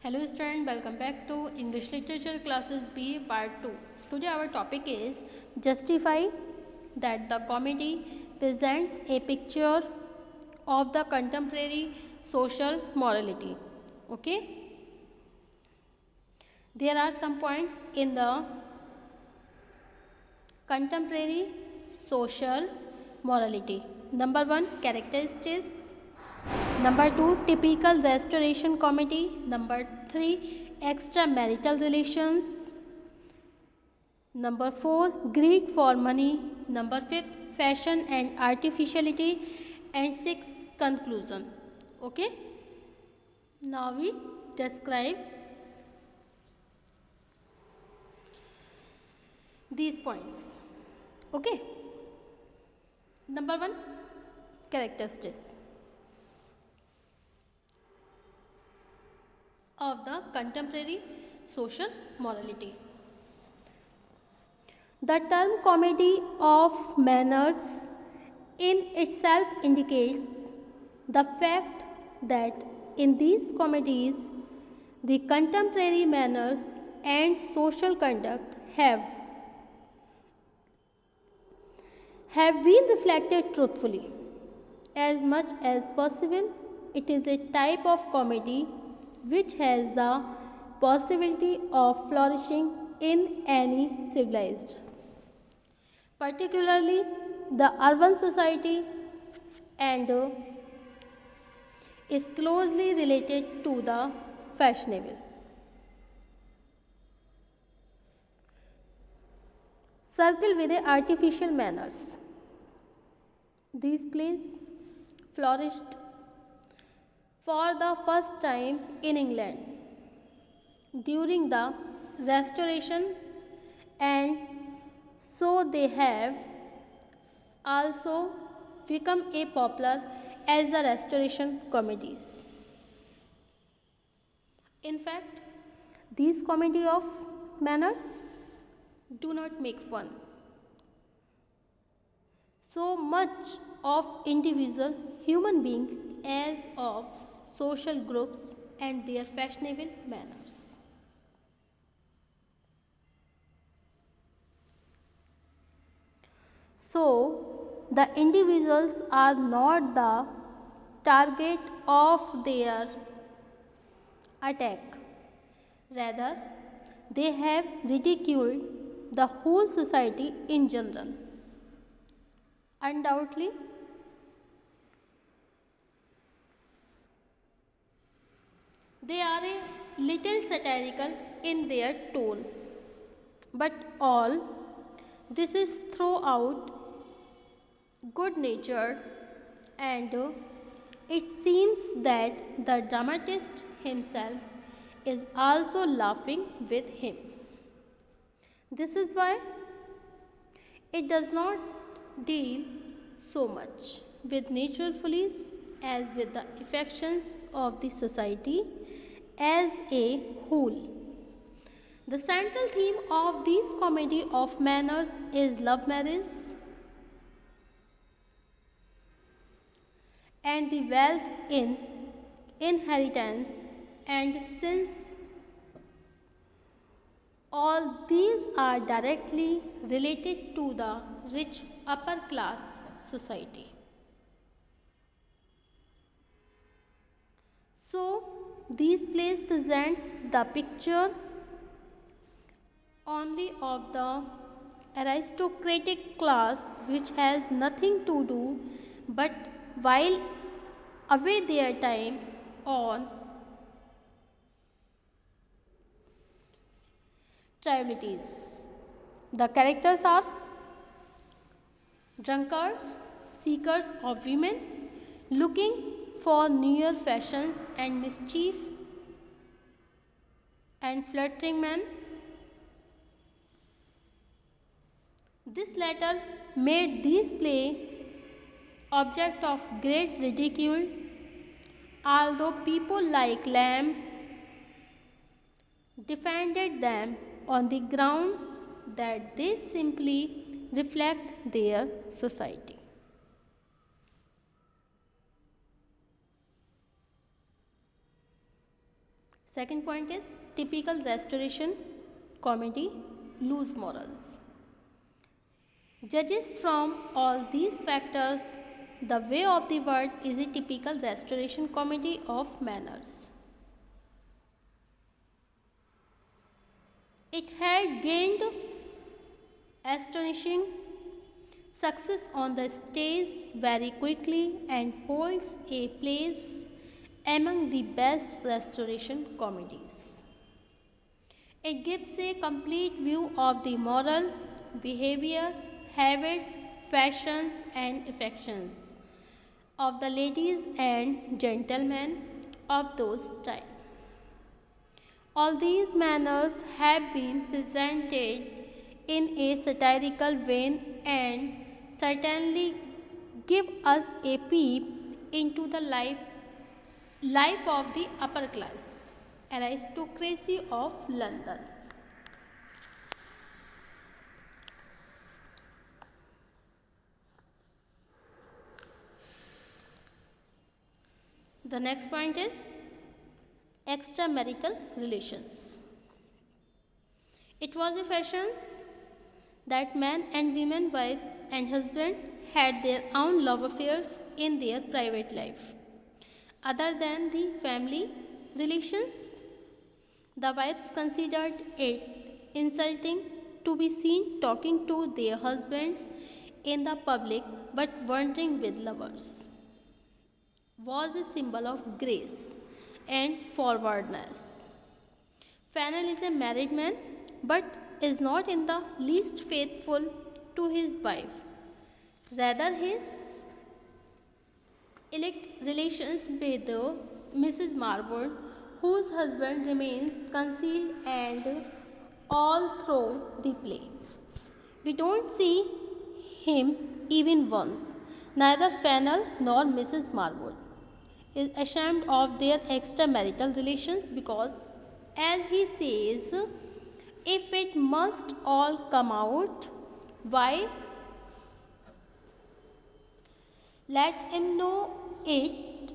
Hello student, welcome back to English Literature Classes B Part 2. Today our topic is justify that the comedy presents a picture of the contemporary social morality. Okay? There are some points in the contemporary social morality. Number 1, characteristics. Number 2, typical restoration comedy. Number 3, extramarital relations. Number 4, greed for money. Number 5, fashion and artificiality. And 6, conclusion. Okay. Now we describe these points. Okay. Number 1, characteristics of the contemporary social morality. The term comedy of manners in itself indicates the fact that in these comedies the contemporary manners and social conduct have been reflected truthfully. As much as possible, it is a type of comedy which has the possibility of flourishing in any civilized, particularly the urban society, and is closely related to the fashionable. Circle with the artificial manners. These plays flourished for the first time in England during the Restoration, and so they have also become a popular as the Restoration comedies. In fact, these comedy of manners do not make fun so much of individual human beings as of social groups and their fashionable manners. So, the individuals are not the target of their attack. Rather, they have ridiculed the whole society in general. Undoubtedly, they are a little satirical in their tone, but all this is throughout good natured, and it seems that the dramatist himself is also laughing with him. This is why it does not deal so much with natural follies as with the affections of the society as a whole. The central theme of this comedy of manners is love marriage and the wealth in inheritance, and since all these are directly related to the rich upper class society. So, these plays present the picture only of the aristocratic class which has nothing to do but while away their time on trivialities. The characters are drunkards, seekers of women, looking for newer fashions and mischief, and flirting men. This latter made this play object of great ridicule, although people like Lamb defended them on the ground that they simply reflect their society. Second point is typical restoration comedy lose morals. Judges from all these factors, the way of the world is a typical restoration comedy of manners. It had gained astonishing success on the stage very quickly and holds a place among the best restoration comedies. It gives a complete view of the moral, behavior, habits, fashions, and affections of the ladies and gentlemen of those times. All these manners have been presented in a satirical vein and certainly give us a peep into the life of the upper class aristocracy of London. The next point is extramarital relations. It was a fashion that men and women, wives and husbands, had their own love affairs in their private life. Other than the family relations, the wives considered it insulting to be seen talking to their husbands in the public but wandering with lovers. Was a symbol of grace and forwardness. Fennel is a married man but is not in the least faithful to his wife. Rather, his elect relations with Mrs. Marwood, whose husband remains concealed and all through the play. We don't see him even once. Neither Fennel nor Mrs. Marwood is ashamed of their extramarital relations because, as he says, if it must all come out, why let him know it.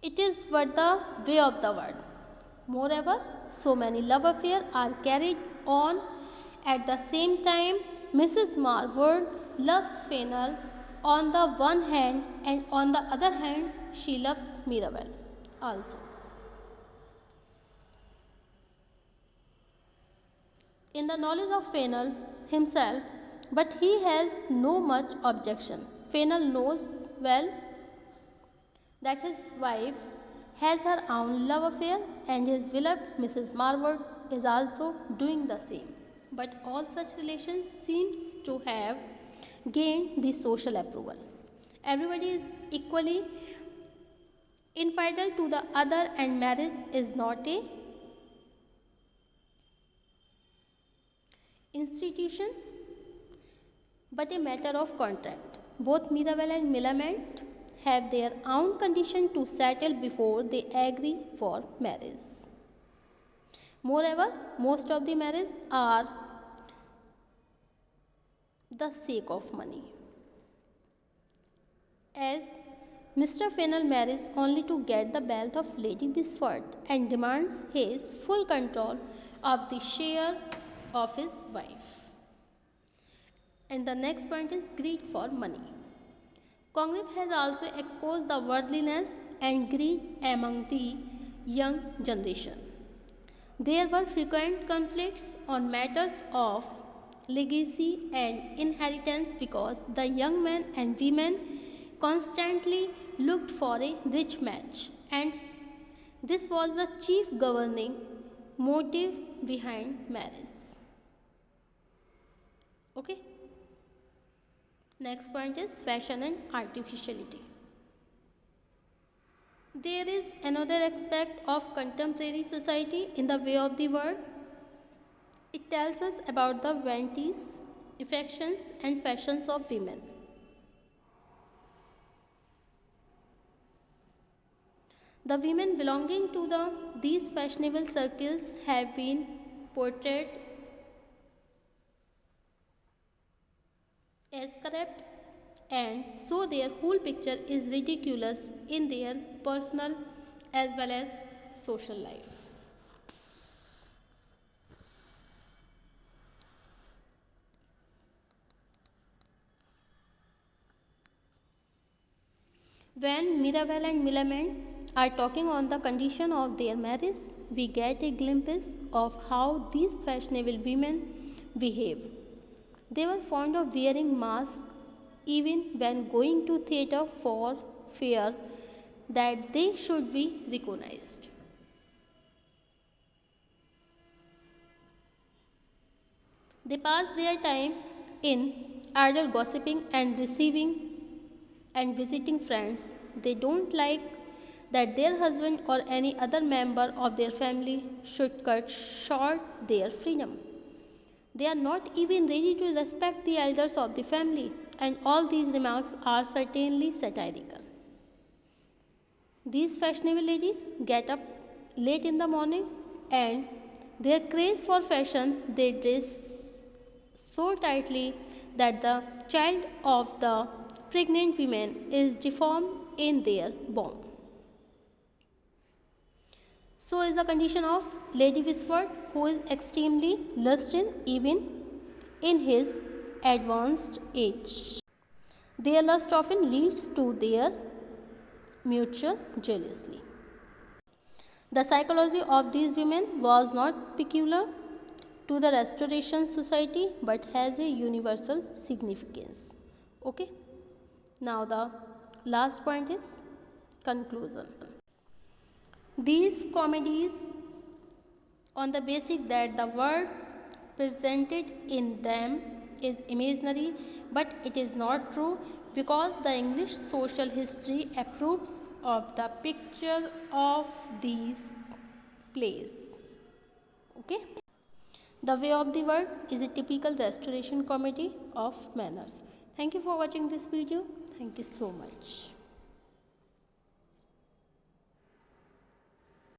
It is but the way of the world. Moreover, so many love affairs are carried on at the same time. Mrs. Marwood loves Fennel on the one hand, and on the other hand, she loves Mirabel also. In the knowledge of Fennel himself, but he has no much objection. Fennel knows well that his wife has her own love affair and his beloved Mrs. Marwood is also doing the same. But all such relations seems to have gained the social approval. Everybody is equally infidel to the other and marriage is not a institution but a matter of contract. Both Mirabel and Millamant have their own condition to settle before they agree for marriage. Moreover, most of the marriages are the sake of money. As Mr. Fennel marries only to get the wealth of Lady Bisford and demands his full control of the share of his wife. And the next point is greed for money. Congreve has also exposed the worldliness and greed among the young generation. There were frequent conflicts on matters of legacy and inheritance because the young men and women constantly looked for a rich match, and this was the chief governing motive behind marriage. Okay. Next point is fashion and artificiality. There is another aspect of contemporary society in the way of the world. It tells us about the vanities, affections, and fashions of women. The women belonging to these fashionable circles have been portrayed as corrupt and so their whole picture is ridiculous in their personal as well as social life. When Mirabelle and Millamant are talking on the condition of their marriage, we get a glimpse of how these fashionable women behave. They were fond of wearing masks even when going to theatre for fear that they should be recognized. They pass their time in idle gossiping and receiving and visiting friends. They don't like that their husband or any other member of their family should cut short their freedom. They are not even ready to respect the elders of the family, and all these remarks are certainly satirical. These fashionable ladies get up late in the morning and their craze for fashion, they dress so tightly that the child of the pregnant women is deformed in their womb. So is the condition of Lady Whisford, who is extremely lusty even in his advanced age. Their lust often leads to their mutual jealousy. The psychology of these women was not peculiar to the Restoration Society but has a universal significance. Okay. Now the last point is conclusion. These comedies on the basis that the world presented in them is imaginary, but it is not true because the English social history approves of the picture of these plays. Okay. The Way of the World is a typical restoration comedy of manners. Thank you for watching this video. Thank you so much.